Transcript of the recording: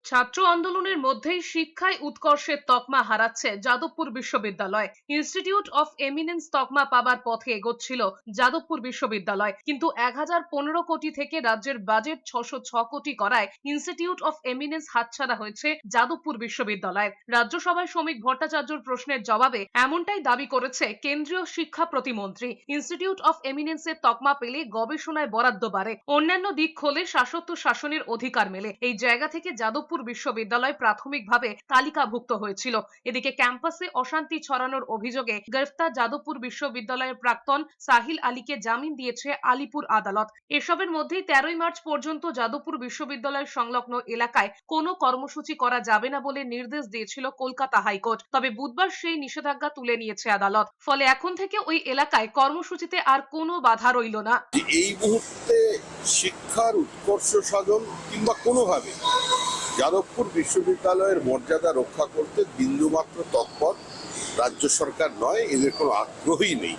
ছাত্র আন্দোলনের মধ্যেই শিক্ষায় উৎকর্ষের তকমা হারাচ্ছে যাদবপুর বিশ্ববিদ্যালয়। ইনস্টিটিউট অফ এমিনেন্স তকমা পাবার পথে এগোচ্ছিল যাদবপুর বিশ্ববিদ্যালয়, কিন্তু 1015 কোটি থেকে রাজ্যের বাজেট 606 কোটি করায় ইনস্টিটিউট অফ এমিনেন্স হাতছাড়া হয়েছে যাদবপুর বিশ্ববিদ্যালয়। রাজ্যসভায় শ্রমিক ভট্টাচার্যর প্রশ্নের জবাবে এমনটাই দাবি করেছে কেন্দ্রীয় শিক্ষা প্রতিমন্ত্রী। ইনস্টিটিউট অফ এমিনেন্সের তকমা পেলে গবেষণায় বরাদ্দ বাড়ে, অন্যান্য দিক খোলে, শাসত্ব শাসনের অধিকার মেলে। এই জায়গা থেকে যাদবপুর বিশ্ববিদ্যালয় প্রাথমিকভাবে তালিকাভুক্ত হয়েছিল। এদিকে ক্যাম্পাসে অশান্তি ছড়ানোর অভিযোগে গ্রেফতার যাদবপুর বিশ্ববিদ্যালয়ের প্রাক্তন সাহিল আলীকে জামিন দিয়েছে আলিপুর আদালত। এসবের মধ্যেই 13ই মার্চ পর্যন্ত যাদবপুর বিশ্ববিদ্যালয়ের সংলগ্ন এলাকায় কোনো কর্মসূচি করা যাবে না বলে নির্দেশ দিয়েছিল কলকাতা হাইকোর্ট। তবে বুধবার সেই নিষেধাজ্ঞা তুলে নিয়েছে আদালত। ফলে এখন থেকে ওই এলাকায় কর্মসূচিতে আর কোনো বাধা রইল না। এই মুহূর্তে শিক্ষার উৎকর্ষ সাধন কিংবা কোনোভাবে যাদবপুর বিশ্ববিদ্যালয়ের মর্যাদা রক্ষা করতে বিন্দুমাত্র তৎপর রাজ্য সরকার নয়, এদের কোনো আগ্রহই নেই।